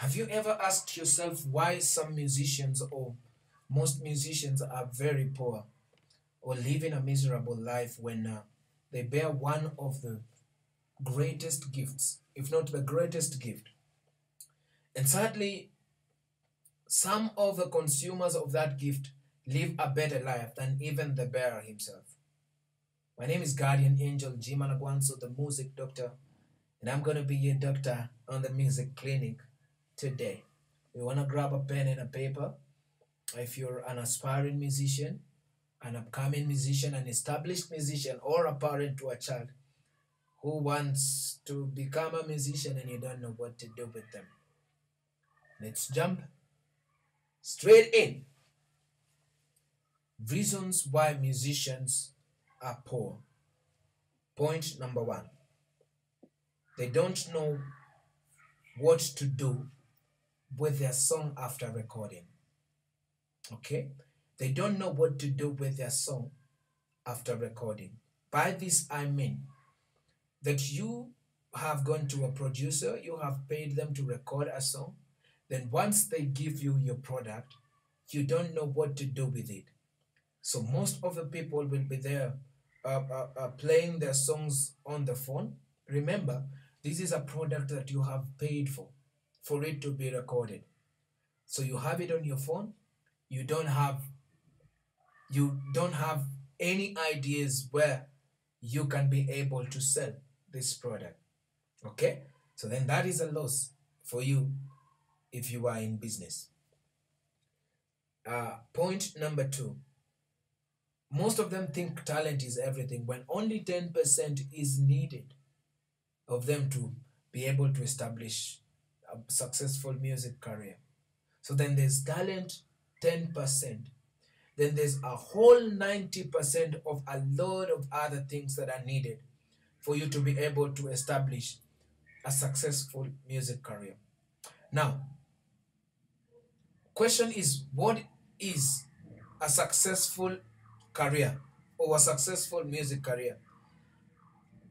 Have you ever asked yourself why some musicians or most musicians are very poor or living a miserable life when they bear one of the greatest gifts, if not the greatest gift? And sadly, some of the consumers of that gift live a better life than even the bearer himself. My name is Guardian Angel Jim Anagwanso, the music doctor, and I'm going to be your doctor on the music clinic today. You want to grab a pen and a paper. If you're an aspiring musician, an upcoming musician, an established musician, or a parent to a child who wants to become a musician and you don't know what to do with them, let's jump straight in. Reasons why musicians are poor. Point number one, they don't know what to do with their song after recording. Okay? They don't know what to do with their song after recording. By this, I mean that you have gone to a producer, you have paid them to record a song, then once they give you your product, you don't know what to do with it. So most of the people will be there playing their songs on the phone. Remember, this is a product that you have paid for it to be recorded. So you have it on your phone. You don't have any ideas where you can be able to sell this product. Okay? So then that is a loss for you if you are in business. Point number two. Most of them think talent is everything when only 10% is needed of them to be able to establish a successful music career. So then there's talent, 10%. Then there's a whole 90% of a lot of other things that are needed for you to be able to establish a successful music career. Now, question is, what is a successful career or a successful music career?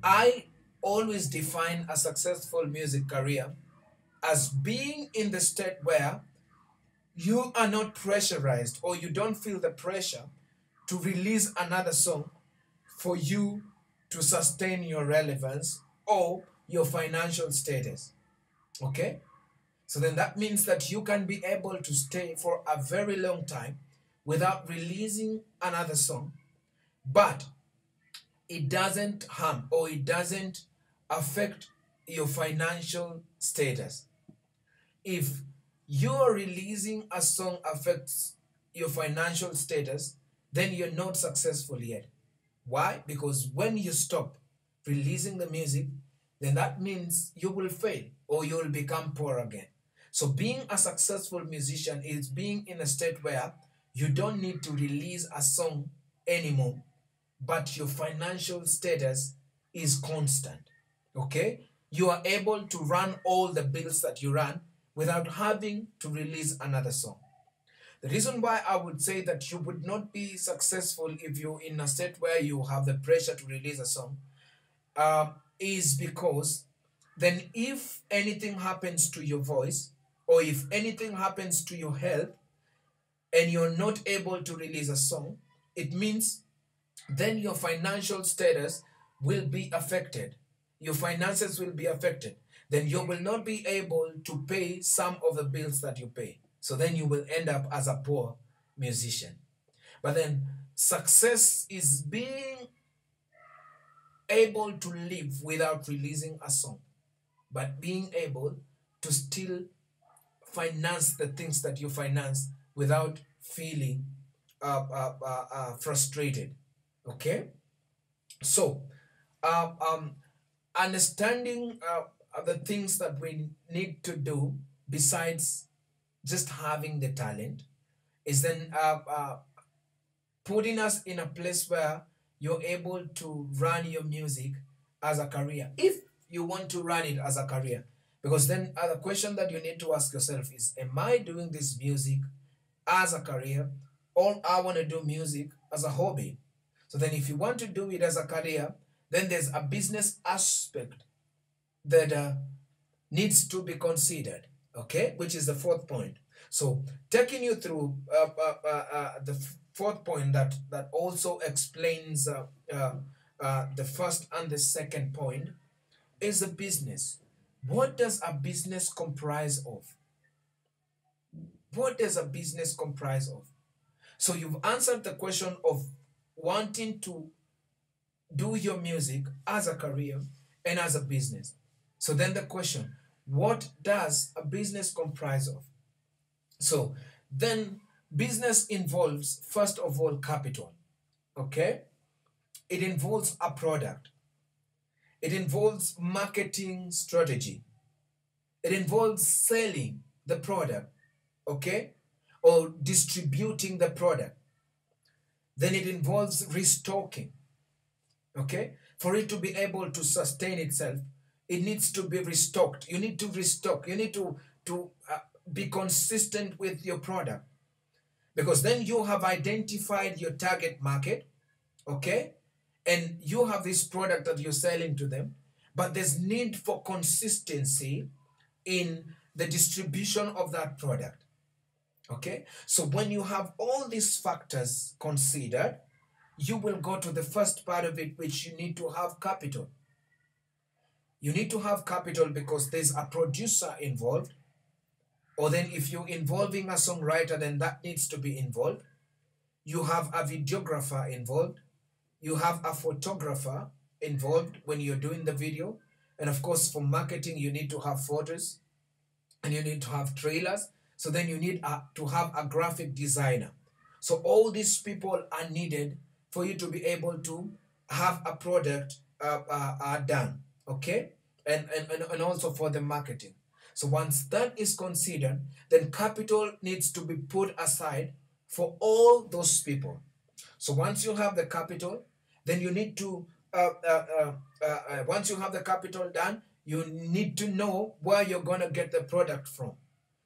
I always define a successful music career as being in the state where you are not pressurized or you don't feel the pressure to release another song for you to sustain your relevance or your financial status. Okay? So then that means that you can be able to stay for a very long time without releasing another song, but it doesn't harm or it doesn't affect your financial status. If your releasing a song affects your financial status, then you're not successful yet. Why? Because when you stop releasing the music, then that means you will fail or you will become poor again. So being a successful musician is being in a state where you don't need to release a song anymore, but your financial status is constant. Okay? You are able to run all the bills that you run without having to release another song. The reason why I would say that you would not be successful if you're in a state where you have the pressure to release a song is because then if anything happens to your voice or if anything happens to your health and you're not able to release a song, it means then your financial status will be affected. Your finances will be affected. Then you will not be able to pay some of the bills that you pay. So then you will end up as a poor musician. But then success is being able to live without releasing a song, but being able to still finance the things that you finance without feeling frustrated. Okay? So, understanding the things that we need to do besides just having the talent is then putting us in a place where you're able to run your music as a career, if you want to run it as a career. Because then the question that you need to ask yourself is, am I doing this music as a career or I want to do music as a hobby? So then if you want to do it as a career, then there's a business aspect that needs to be considered. okay, which is the fourth point. So taking you through the fourth point that also explains the first and the second point is a business. What does a business comprise of? What does a business comprise of? So you've answered the question of wanting to do your music as a career and as a business. So then the question, what does a business comprise of? So then business involves, first of all, capital. Okay? It involves a product. It involves marketing strategy. It involves selling the product, okay? Or distributing the product. Then it involves restocking, okay? For it to be able to sustain itself, it needs to be restocked. You need to restock. You need to be consistent with your product, because then you have identified your target market, okay? And you have this product that you're selling to them, but there's need for consistency in the distribution of that product, okay? So when you have all these factors considered, you will go to the first part of it, which you need to have capital. You need to have capital because there's a producer involved, or then if you're involving a songwriter, then that needs to be involved. You have a videographer involved. You have a photographer involved when you're doing the video. And of course, for marketing, you need to have photos and you need to have trailers. So then you need to have a graphic designer. So all these people are needed for you to be able to have a product done, okay? And also for the marketing. So once that is considered, then capital needs to be put aside for all those people. So once you have the capital, then you need to, once you have the capital done, you need to know where you're going to get the product from.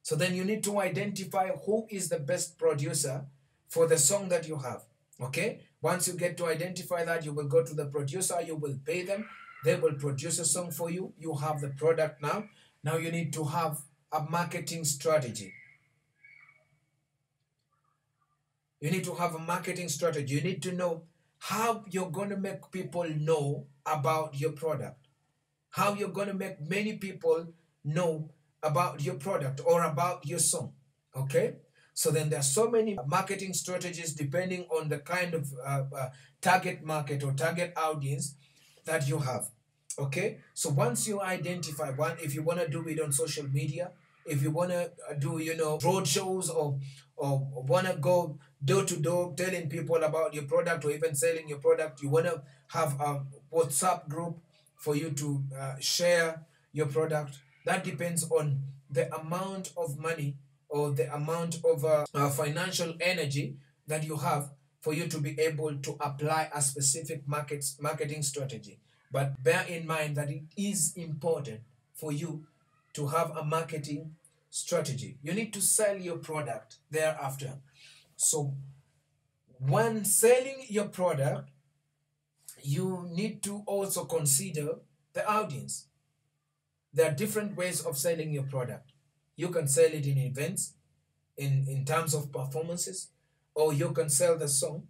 So then you need to identify who is the best producer for the song that you have, okay? Once you get to identify that, you will go to the producer, you will pay them, they will produce a song for you. You have the product now. Now you need to have a marketing strategy. You need to have a marketing strategy. You need to know how you're going to make people know about your product. How you're going to make many people know about your product or about your song. Okay? So then there are so many marketing strategies depending on the kind of target market or target audience that you have. Okay? So once you identify one, if you want to do it on social media, if you want to do, road shows or want to go door to door telling people about your product or even selling your product, you want to have a WhatsApp group for you to share your product. That depends on the amount of money or the amount of financial energy that you have for you to be able to apply a specific marketing strategy. But bear in mind that it is important for you to have a marketing strategy. You need to sell your product thereafter. So when selling your product, you need to also consider the audience. There are different ways of selling your product. You can sell it in events, in terms of performances, or you can sell the song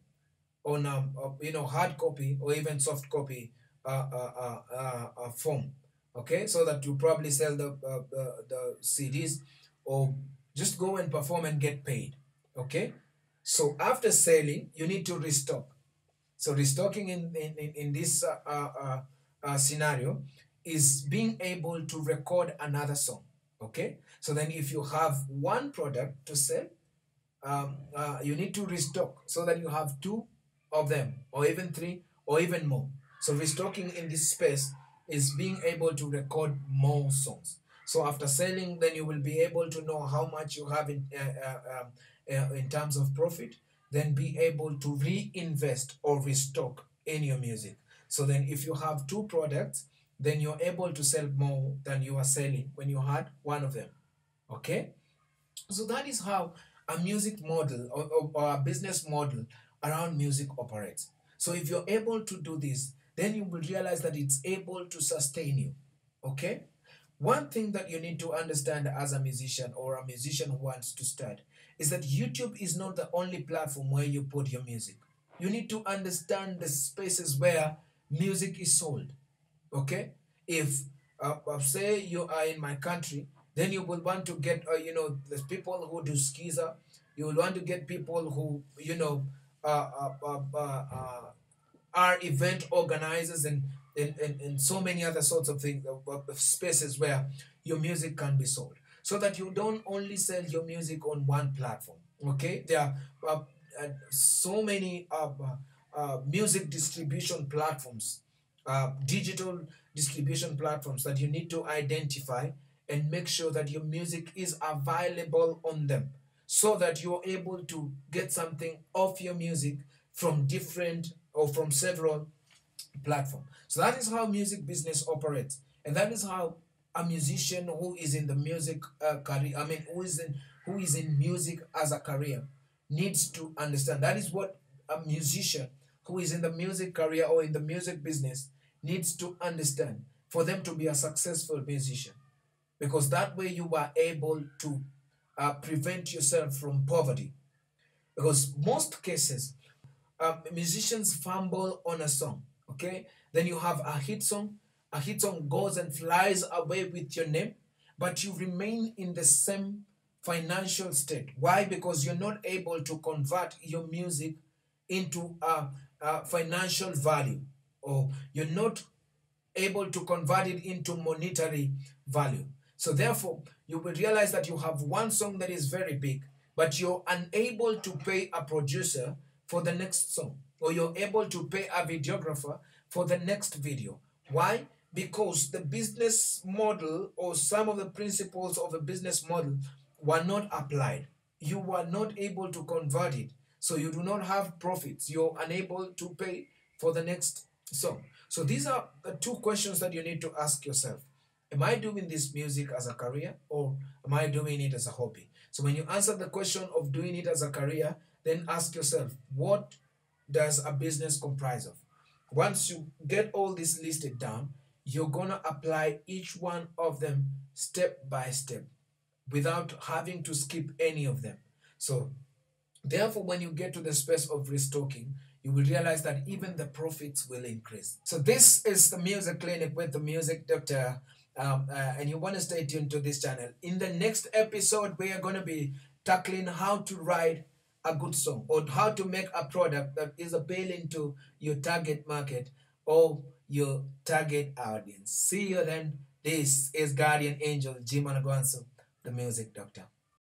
on hard copy or even soft copy form. Okay, so that you probably sell the CDs or just go and perform and get paid. Okay, so after selling, you need to restock. So restocking in this scenario is being able to record another song. Okay, so then if you have one product to sell, you need to restock so that you have two of them or even three or even more. So restocking in this space is being able to record more songs. So after selling, then you will be able to know how much you have in terms of profit, then be able to reinvest or restock in your music. So then if you have two products, then you're able to sell more than you are selling when you had one of them. Okay? So that is how a music model or a business model around music operates. So if you're able to do this, then you will realize that it's able to sustain you. Okay? One thing that you need to understand as a musician or a musician who wants to start is that YouTube is not the only platform where you put your music. You need to understand the spaces where music is sold. Okay, if say you are in my country, then you will want to get the people who do skiza. You will want to get people who uh, uh, uh, uh, uh, are event organizers and so many other sorts of things of spaces where your music can be sold, so that you don't only sell your music on one platform. Okay, there are so many music distribution platforms, digital distribution platforms, that you need to identify and make sure that your music is available on them, so that you're able to get something of your music from different or from several platform. So that is how music business operates, and that is how a musician who is in the music career, I mean, who is in music as a career, needs to understand. That is what a musician who is in the music career or in the music business needs to understand for them to be a successful musician, because that way you are able to prevent yourself from poverty. Because most cases, musicians fumble on a song. Okay, then you have a hit song goes and flies away with your name, but you remain in the same financial state. Why? Because you're not able to convert your music into a financial value, or you're not able to convert it into monetary value. So therefore, you will realize that you have one song that is very big, but you're unable to pay a producer for the next song, or you're able to pay a videographer for the next video. Why? Because the business model or some of the principles of a business model were not applied. You were not able to convert it. So you do not have profits. You're unable to pay for the next song. So these are the two questions that you need to ask yourself. Am I doing this music as a career, or am I doing it as a hobby? So when you answer the question of doing it as a career, then ask yourself, what does a business comprise of? Once you get all this listed down, you're going to apply each one of them step by step without having to skip any of them. So therefore, when you get to the space of restocking, you will realize that even the profits will increase. So this is the Music Clinic with the Music Doctor, and you want to stay tuned to this channel. In the next episode, we are going to be tackling how to write a good song, or how to make a product that is appealing to your target market or your target audience. See you then. This is Guardian Angel Jim Anagwanso, the Music Doctor.